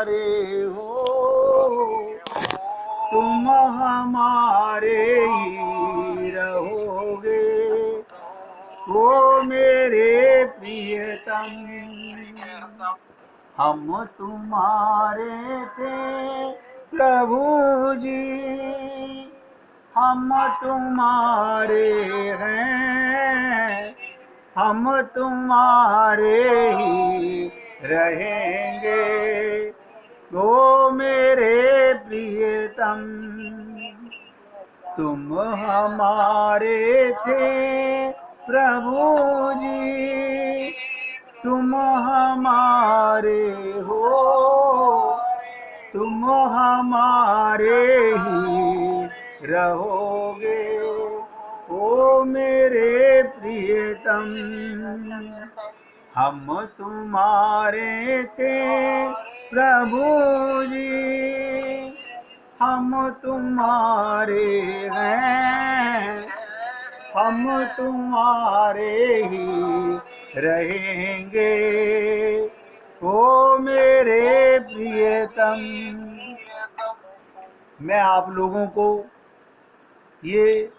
हमारे हो, तुम हमारे ही रहोगे, वो मेरे प्रियतम। हम तुम्हारे थे प्रभु जी, हम तुम्हारे हैं, हम तुम्हारे ही रहेंगे, ओ मेरे प्रियतम। तुम हमारे थे प्रभु जी, तुम हमारे हो, तुम हमारे ही रहोगे, ओ मेरे प्रियतम। हम तुम्हारे थे प्रभु जी, हम तुम्हारे हैं, हम तुम्हारे ही रहेंगे, ओ मेरे प्रियतम। मैं आप लोगों को ये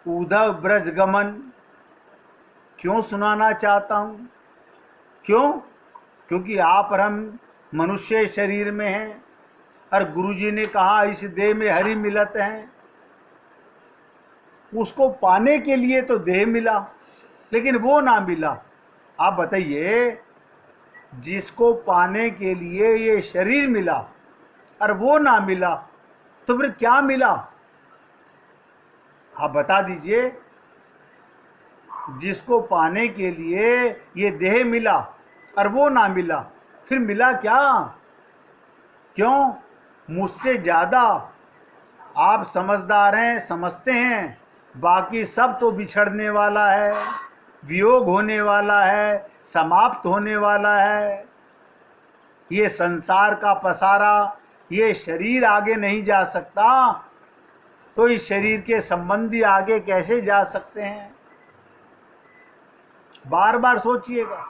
उद्धव ब्रज गमन क्यों सुनाना चाहता हूँ? क्यों? क्योंकि आप और हम मनुष्य शरीर में हैं, और गुरुजी ने कहा इस देह में हरि मिलत हैं। उसको पाने के लिए तो देह मिला, लेकिन वो ना मिला। आप बताइए, जिसको पाने के लिए ये शरीर मिला और वो ना मिला, तो फिर क्या मिला? आप बता दीजिए। जिसको पाने के लिए ये देह मिला और वो ना मिला, फिर मिला क्या? क्यों? मुझसे ज़्यादा आप समझदार हैं, समझते हैं बाकी सब तो बिछड़ने वाला है, वियोग होने वाला है, समाप्त होने वाला है। ये संसार का पसारा, ये शरीर आगे नहीं जा सकता, तो इस शरीर के संबंधी आगे कैसे जा सकते हैं? बार बार सोचिएगा,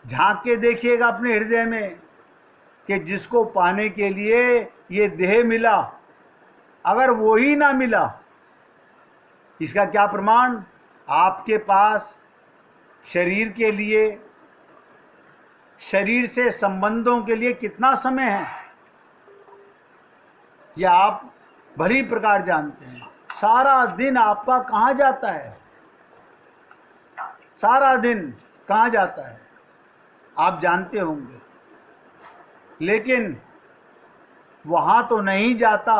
झांक के देखिएगा अपने हृदय में कि जिसको पाने के लिए ये देह मिला, अगर वो ही ना मिला, इसका क्या प्रमाण? आपके पास शरीर के लिए, शरीर से संबंधों के लिए कितना समय है, यह आप भली प्रकार जानते हैं। सारा दिन आपका कहाँ जाता है? सारा दिन कहाँ जाता है आप जानते होंगे, लेकिन वहाँ तो नहीं जाता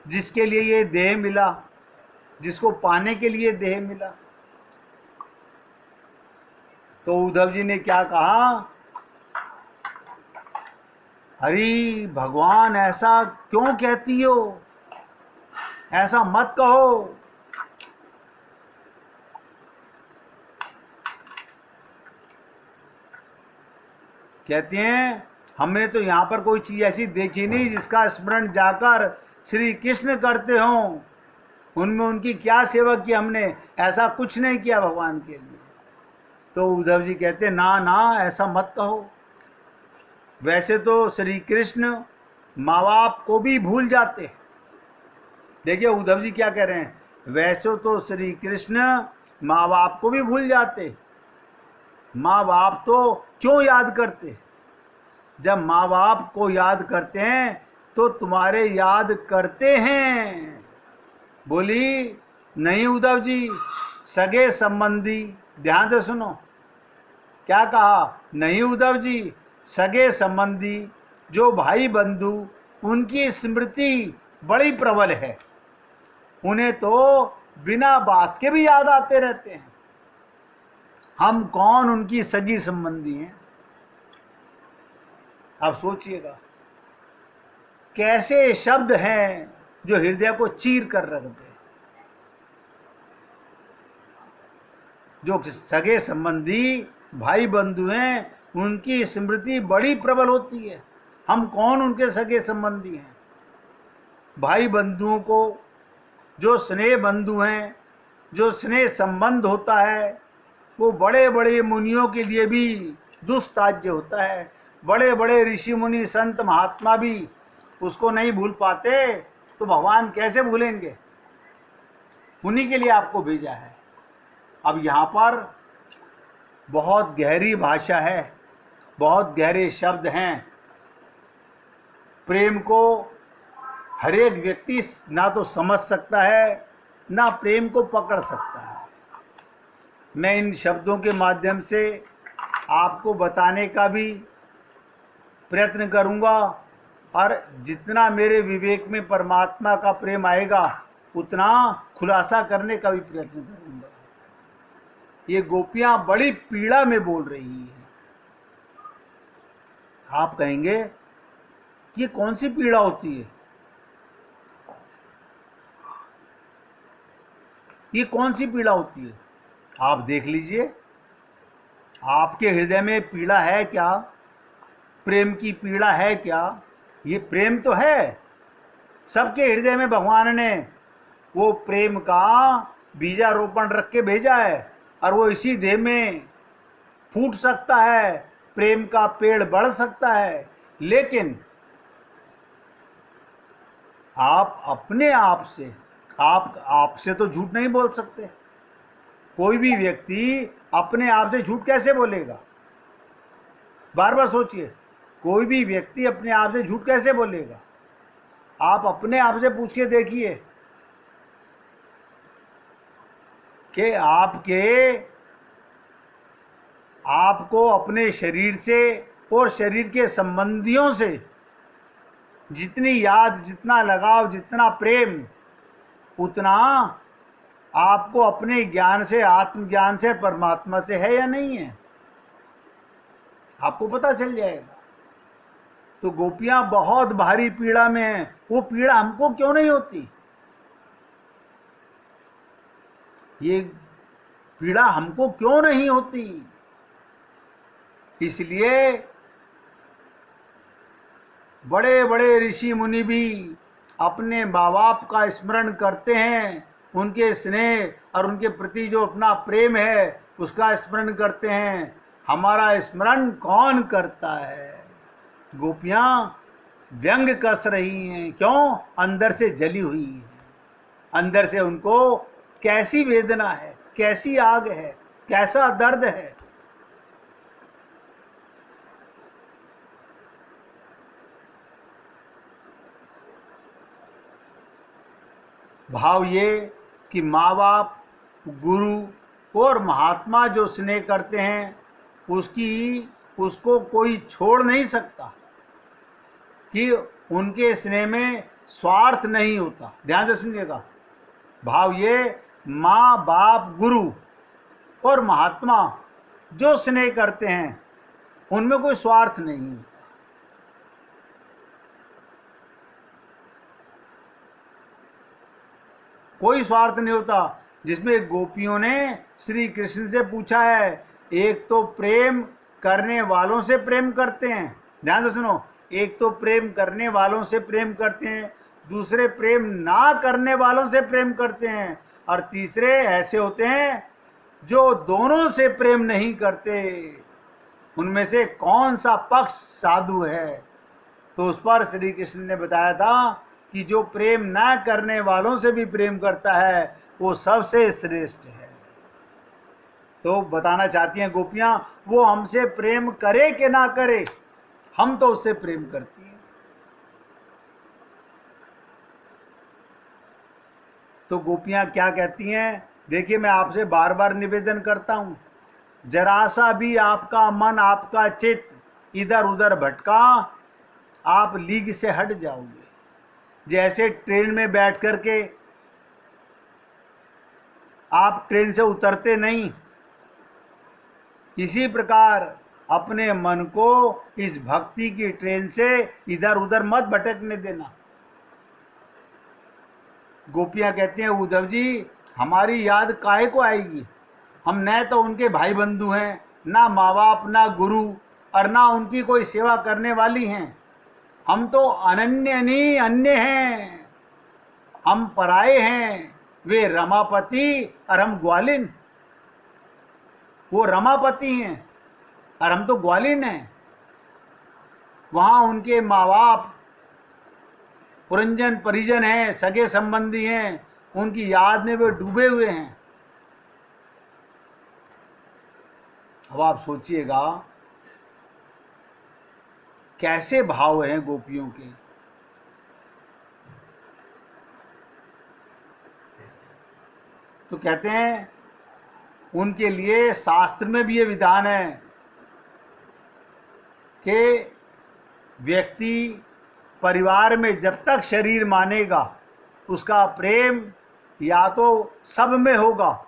जिसके लिए ये देह मिला, जिसको पाने के लिए देह मिला। तो उद्धव जी ने क्या कहा? हरि भगवान ऐसा क्यों कहती हो? ऐसा मत कहो। कहते हैं हमने तो यहाँ पर कोई चीज़ ऐसी देखी नहीं जिसका स्मरण जाकर श्री कृष्ण करते हों। उनमें उनकी क्या सेवा की हमने? ऐसा कुछ नहीं किया भगवान के लिए। तो उद्धव जी कहते ना ना, ऐसा मत कहो। वैसे तो श्री कृष्ण माँ बाप को भी भूल जाते। देखिए उद्धव जी क्या कह रहे हैं, वैसे तो श्री कृष्ण माँ बाप को भी भूल जाते। माँ बाप तो क्यों याद करते? जब माँ बाप को याद करते हैं तो तुम्हारे याद करते हैं। बोली नहीं उद्धव जी, सगे संबंधी, ध्यान से सुनो क्या कहा। नहीं उद्धव जी, सगे संबंधी जो भाई बंधु, उनकी स्मृति बड़ी प्रबल है, उन्हें तो बिना बात के भी याद आते रहते हैं। हम कौन उनकी सगी संबंधी हैं? आप सोचिएगा कैसे शब्द हैं जो हृदय को चीर कर रख दे। जो सगे संबंधी भाई बंधु हैं, उनकी स्मृति बड़ी प्रबल होती है। हम कौन उनके सगे संबंधी हैं? भाई बंधुओं को, जो स्नेह बंधु हैं, जो स्नेह संबंध होता है, वो बड़े बड़े मुनियों के लिए भी दुस्ताज्य होता है। बड़े बड़े ऋषि मुनि संत महात्मा भी उसको नहीं भूल पाते, तो भगवान कैसे भूलेंगे? उन्हीं के लिए आपको भेजा है। अब यहाँ पर बहुत गहरी भाषा है, बहुत गहरे शब्द हैं। प्रेम को हर एक व्यक्ति ना तो समझ सकता है, ना प्रेम को पकड़ सकता है। मैं इन शब्दों के माध्यम से आपको बताने का भी प्रयत्न करूंगा, और जितना मेरे विवेक में परमात्मा का प्रेम आएगा उतना खुलासा करने का भी प्रयत्न करूंगा। ये गोपियां बड़ी पीड़ा में बोल रही हैं। आप कहेंगे ये कौन सी पीड़ा होती है? ये कौन सी पीड़ा होती है? आप देख लीजिए, आपके हृदय में पीड़ा है क्या? प्रेम की पीड़ा है क्या? ये प्रेम तो है, सबके हृदय में भगवान ने वो प्रेम का बीजारोपण रख के भेजा है, और वो इसी देह में फूट सकता है, प्रेम का पेड़ बढ़ सकता है। लेकिन आप अपने आप से, आपसे तो झूठ नहीं बोल सकते। कोई भी व्यक्ति अपने आप से झूठ कैसे बोलेगा? बार बार सोचिए, कोई भी व्यक्ति अपने आप से झूठ कैसे बोलेगा? आप अपने आप से पूछ के देखिए कि आपको अपने शरीर से और शरीर के संबंधियों से जितनी याद, जितना लगाव, जितना प्रेम, उतना आपको अपने ज्ञान से, आत्मज्ञान से, परमात्मा से है या नहीं है? आपको पता चल जाएगा। तो गोपियां बहुत भारी पीड़ा में हैं। वो पीड़ा हमको क्यों नहीं होती? ये पीड़ा हमको क्यों नहीं होती? इसलिए बड़े बड़े ऋषि मुनि भी अपने माँ बाप का स्मरण करते हैं, उनके स्नेह और उनके प्रति जो अपना प्रेम है उसका स्मरण करते हैं। हमारा स्मरण कौन करता है? गोपियां व्यंग कस रही हैं। क्यों? अंदर से जली हुई हैं। अंदर से उनको कैसी वेदना है, कैसी आग है, कैसा दर्द है। भाव ये कि माँ बाप, गुरु और महात्मा जो स्नेह करते हैं उसको कोई छोड़ नहीं सकता, कि उनके स्नेह में स्वार्थ नहीं होता। ध्यान से सुनिएगा। भाव ये, माँ बाप, गुरु और महात्मा जो स्नेह करते हैं उनमें कोई स्वार्थ नहीं होता। कोई स्वार्थ नहीं होता। जिसमें गोपियों ने श्री कृष्ण से पूछा है, एक तो प्रेम करने वालों से प्रेम करते हैं, ध्यान से सुनो, एक तो प्रेम करने वालों से प्रेम करते हैं, दूसरे प्रेम ना करने वालों से प्रेम करते हैं, और तीसरे ऐसे होते हैं जो दोनों से प्रेम नहीं करते। उनमें से कौन सा पक्ष साधु है? तो उस पर श्री कृष्ण ने बताया था कि जो प्रेम ना करने वालों से भी प्रेम करता है वो सबसे श्रेष्ठ है। तो बताना चाहती हैं गोपियां, वो हमसे प्रेम करे कि ना करे, हम तो उससे प्रेम करती हैं। तो गोपियां क्या कहती हैं? देखिए, मैं आपसे बार बार निवेदन करता हूं, जरा सा भी आपका मन, आपका चित्त इधर उधर भटका, आप लीग से हट जाओगे। जैसे ट्रेन में बैठ करके आप ट्रेन से उतरते नहीं, इसी प्रकार अपने मन को इस भक्ति की ट्रेन से इधर उधर मत भटकने देना। गोपियां कहती हैं, उद्धव जी, हमारी याद काहे को आएगी? हम न तो उनके भाई बंधु हैं, ना माँ बाप, ना गुरु, और ना उनकी कोई सेवा करने वाली हैं। हम तो अनन्य नहीं, अन्य हैं। हम पराये हैं। वे रमापति और हम ग्वालिन। वो रमापति हैं और हम तो ग्वालिन हैं। वहाँ उनके माँ बाप, पुरंजन परिजन हैं, सगे संबंधी हैं, उनकी याद में वे डूबे हुए हैं। अब आप सोचिएगा कैसे भाव हैं गोपियों के। तो कहते हैं उनके लिए शास्त्र में भी ये विधान है कि व्यक्ति परिवार में जब तक शरीर मानेगा उसका प्रेम या तो सब में होगा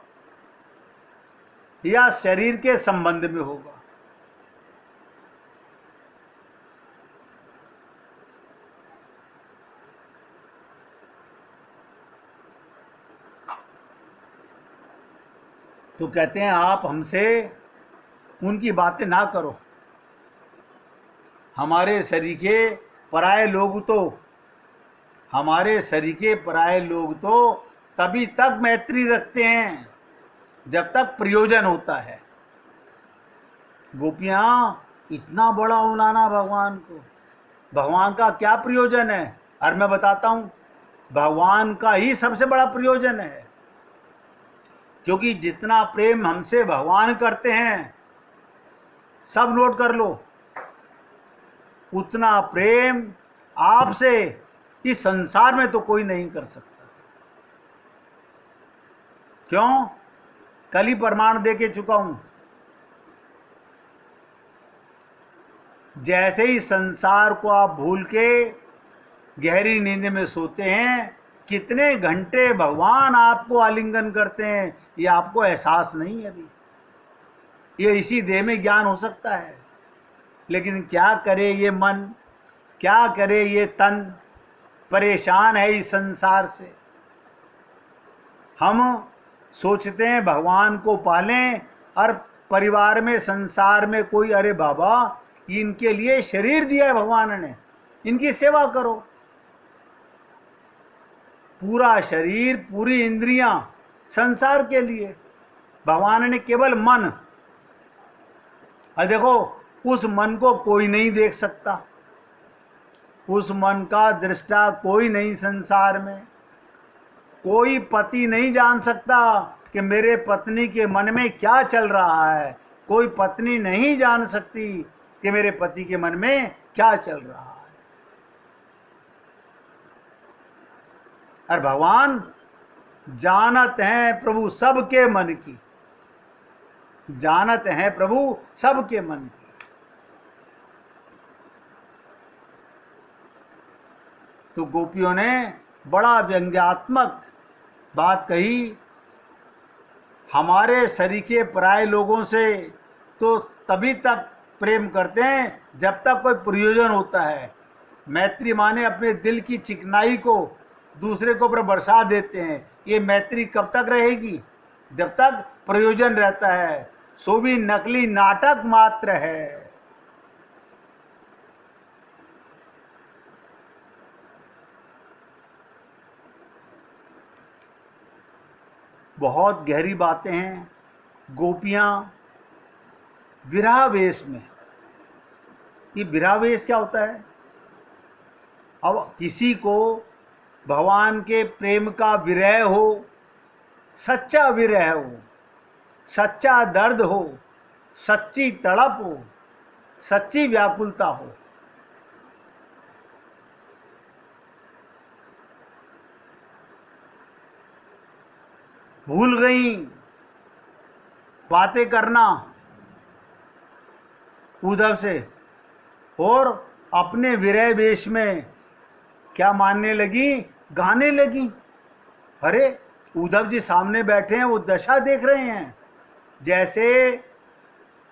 या शरीर के संबंध में होगा। तो कहते हैं आप हमसे उनकी बातें ना करो। हमारे सरीखे पराये लोग तो तभी तक मैत्री रखते हैं जब तक प्रयोजन होता है। गोपियाँ इतना बड़ा उलाना भगवान को, भगवान का क्या प्रयोजन है? और मैं बताता हूँ, भगवान का ही सबसे बड़ा प्रयोजन है, क्योंकि जितना प्रेम हमसे भगवान करते हैं, सब नोट कर लो, उतना प्रेम आपसे इस संसार में तो कोई नहीं कर सकता। क्यों? कल ही प्रमाण दे के चुका हूं। जैसे ही संसार को आप भूल के गहरी नींद में सोते हैं, कितने घंटे भगवान आपको आलिंगन करते हैं ये आपको एहसास नहीं है अभी। ये इसी देह में ज्ञान हो सकता है, लेकिन क्या करे ये मन, क्या करे ये तन, परेशान है इस संसार से। हम सोचते हैं भगवान को पालें और परिवार में, संसार में कोई, अरे बाबा इनके लिए शरीर दिया है भगवान ने, इनकी सेवा करो। पूरा शरीर, पूरी इंद्रियां संसार के लिए, भगवान ने केवल मन। और देखो उस मन को कोई नहीं देख सकता, उस मन का दृष्टा कोई नहीं संसार में। कोई पति नहीं जान सकता कि मेरे पत्नी के मन में क्या चल रहा है, कोई पत्नी नहीं जान सकती कि मेरे पति के मन में क्या चल रहा है। और भगवान जानत हैं प्रभु सबके मन की, जानत हैं प्रभु सबके मन की। तो गोपियों ने बड़ा व्यंग्यात्मक बात कही, हमारे सरीखे पराये लोगों से तो तभी तक प्रेम करते हैं जब तक कोई प्रयोजन होता है। मैत्री माने अपने दिल की चिकनाई को दूसरे के ऊपर बरसा देते हैं। ये मैत्री कब तक रहेगी? जब तक प्रयोजन रहता है, सो भी नकली नाटक मात्र है। बहुत गहरी बातें हैं। गोपियाँ विरहावेश में, ये विरहावेश क्या होता है? अब किसी को भगवान के प्रेम का विरह हो, सच्चा विरह हो, सच्चा दर्द हो, सच्ची तड़प हो, सच्ची व्याकुलता हो, भूल गई बातें करना उद्धव से और अपने विरह वेश में क्या मानने लगी, गाने लगी। अरे उद्धव जी सामने बैठे हैं, वो दशा देख रहे हैं जैसे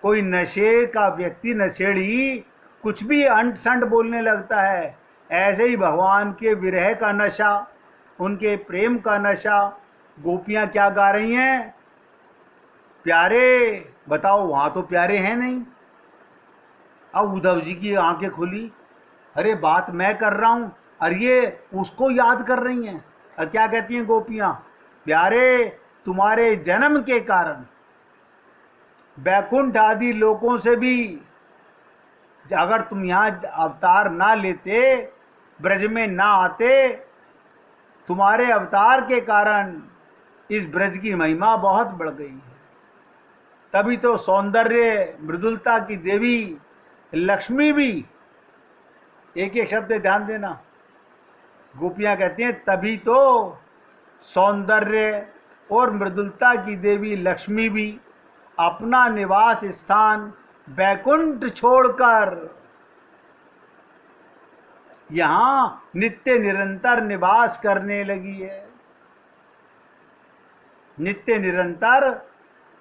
कोई नशे का व्यक्ति, नशेड़ी कुछ भी अंट संट बोलने लगता है। ऐसे ही भगवान के विरह का नशा, उनके प्रेम का नशा। गोपियाँ क्या गा रही हैं? प्यारे, बताओ वहाँ तो प्यारे हैं नहीं। अब उद्धव जी की आंखें खुली, अरे बात मैं कर रहा हूँ और ये उसको याद कर रही हैं। और क्या कहती हैं गोपियाँ? प्यारे, तुम्हारे जन्म के कारण बैकुंठ आदि लोकों से भी अगर तुम यहाँ अवतार ना लेते, ब्रज में ना आते, तुम्हारे अवतार के कारण इस ब्रज की महिमा बहुत बढ़ गई है। तभी तो सौंदर्य मृदुलता की देवी लक्ष्मी भी, एक एक शब्द ध्यान देना, गोपियां कहती हैं तभी तो सौंदर्य और मृदुलता की देवी लक्ष्मी भी अपना निवास स्थान बैकुंठ छोड़कर यहां नित्य निरंतर निवास करने लगी है। नित्य निरंतर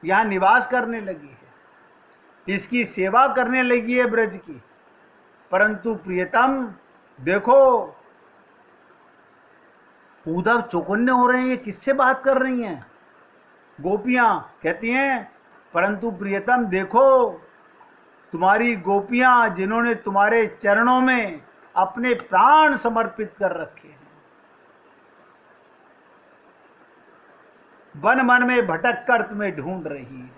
यहां निवास करने लगी है, इसकी सेवा करने लगी है ब्रज की। परंतु प्रियतम देखो, उद्धव चौकन्ने हो रहे हैं, ये किससे बात कर रही हैं? गोपियां कहती हैं परंतु प्रियतम देखो, तुम्हारी गोपियां जिन्होंने तुम्हारे चरणों में अपने प्राण समर्पित कर रखे हैं, वन मन में भटक कर तुम्हें ढूंढ रही है,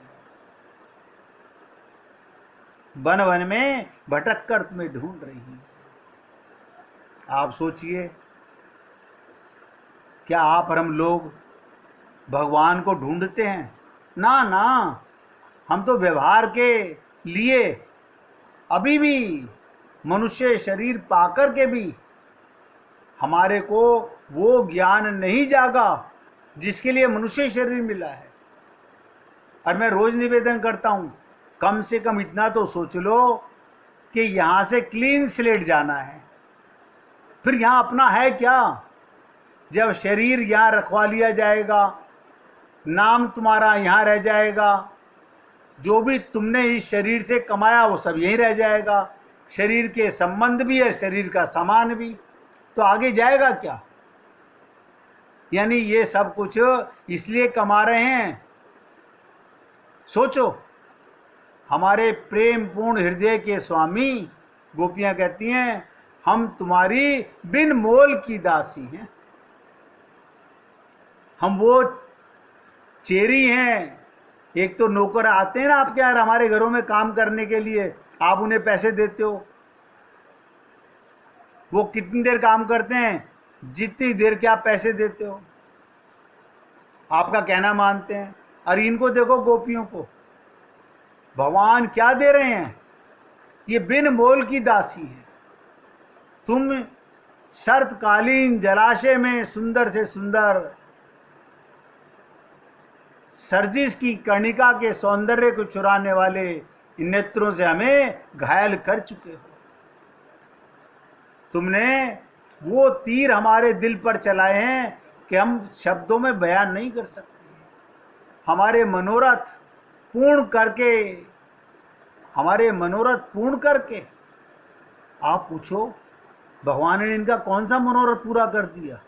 वन वन में भटक कर तुम्हें ढूंढ रही है। आप सोचिए, क्या आप और हम लोग भगवान को ढूंढते हैं? ना ना, हम तो व्यवहार के लिए अभी भी मनुष्य शरीर पाकर के भी हमारे को वो ज्ञान नहीं जागा जिसके लिए मनुष्य शरीर मिला है। और मैं रोज निवेदन करता हूं, कम से कम इतना तो सोच लो कि यहां से क्लीन स्लेट जाना है। फिर यहां अपना है क्या? जब शरीर यहां रखवा लिया जाएगा, नाम तुम्हारा यहां रह जाएगा, जो भी तुमने इस शरीर से कमाया वो सब यहीं रह जाएगा, शरीर के संबंध भी है, शरीर का सामान भी, तो आगे जाएगा क्या? यानी ये सब कुछ इसलिए कमा रहे हैं। सोचो, हमारे प्रेम पूर्ण हृदय के स्वामी, गोपियां कहती हैं हम तुम्हारी बिन मोल की दासी हैं, हम वो चेरी हैं। एक तो नौकर आते हैं ना आपके यार हमारे घरों में काम करने के लिए, आप उन्हें पैसे देते हो, वो कितनी देर काम करते हैं? जितनी देर के आप पैसे देते हो, आपका कहना मानते हैं। और इनको देखो, गोपियों को भगवान क्या दे रहे हैं? ये बिन मोल की दासी है। तुम शरतकालीन जलाशय में सुंदर से सुंदर सरजिस की कर्णिका के सौंदर्य को चुराने वाले इन नेत्रों से हमें घायल कर चुके हो। तुमने वो तीर हमारे दिल पर चलाए हैं कि हम शब्दों में बयान नहीं कर सकते। हमारे मनोरथ पूर्ण करके, हमारे मनोरथ पूर्ण करके, आप पूछो भगवान ने इनका कौन सा मनोरथ पूरा कर दिया?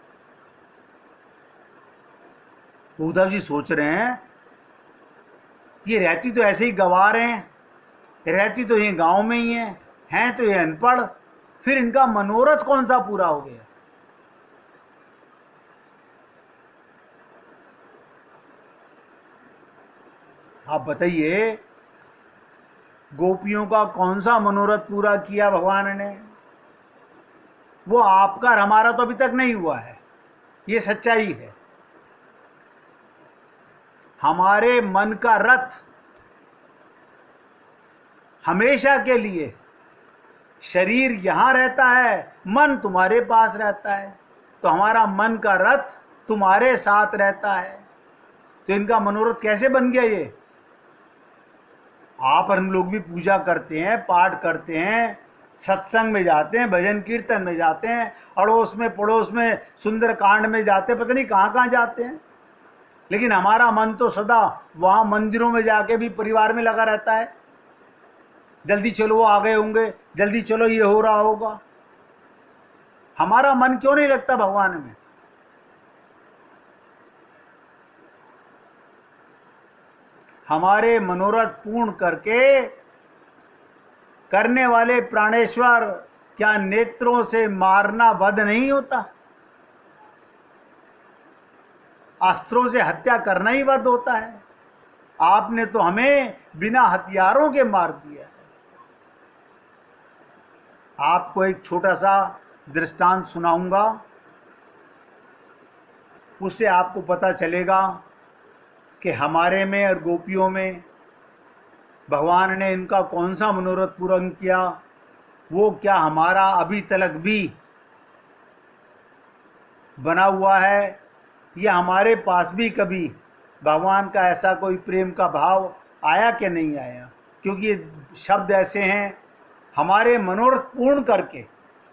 उद्धव जी सोच रहे हैं ये रहती तो ऐसे ही गंवा रहे हैं, रहती तो ये गांव में ही हैं तो ये अनपढ़, फिर इनका मनोरथ कौन सा पूरा हो गया? आप बताइए, गोपियों का कौन सा मनोरथ पूरा किया भगवान ने? वो आपका और हमारा तो अभी तक नहीं हुआ है, ये सच्चाई है। हमारे मन का रथ हमेशा के लिए, शरीर यहां रहता है, मन तुम्हारे पास रहता है, तो हमारा मन का रथ तुम्हारे साथ रहता है। तो इनका मनोरथ कैसे बन गया? ये आप और हम लोग भी पूजा करते हैं, पाठ करते हैं, सत्संग में जाते हैं, भजन कीर्तन में जाते हैं, अड़ोस में पड़ोस में सुंदर कांड में जाते हैं, पता नहीं कहाँ कहाँ जाते हैं, लेकिन हमारा मन तो सदा वहाँ मंदिरों में जाके भी परिवार में लगा रहता है। जल्दी चलो वो आ गए होंगे, जल्दी चलो ये हो रहा होगा। हमारा मन क्यों नहीं लगता भगवान में? हमारे मनोरथ पूर्ण करके करने वाले प्राणेश्वर, क्या नेत्रों से मारना वध नहीं होता? अस्त्रों से हत्या करना ही वध होता है। आपने तो हमें बिना हथियारों के मार दिया है। आपको एक छोटा सा दृष्टांत सुनाऊंगा, उससे आपको पता चलेगा कि हमारे में और गोपियों में भगवान ने इनका कौन सा मनोरथ पूर्ण किया, वो क्या हमारा अभी तक भी बना हुआ है, या हमारे पास भी कभी भगवान का ऐसा कोई प्रेम का भाव आया कि नहीं आया। क्योंकि ये शब्द ऐसे हैं, हमारे मनोरथ पूर्ण करके,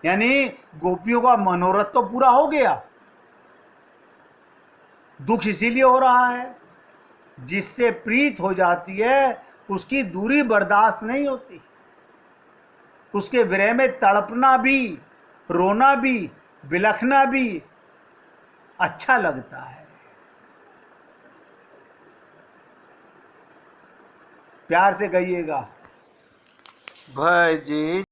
यानी गोपियों का मनोरथ तो पूरा हो गया, दुख इसीलिए हो रहा है, जिससे प्रीत हो जाती है उसकी दूरी बर्दाश्त नहीं होती, उसके विरह में तड़पना भी, रोना भी, बिलखना भी अच्छा लगता है। प्यार से कहिएगा, भजे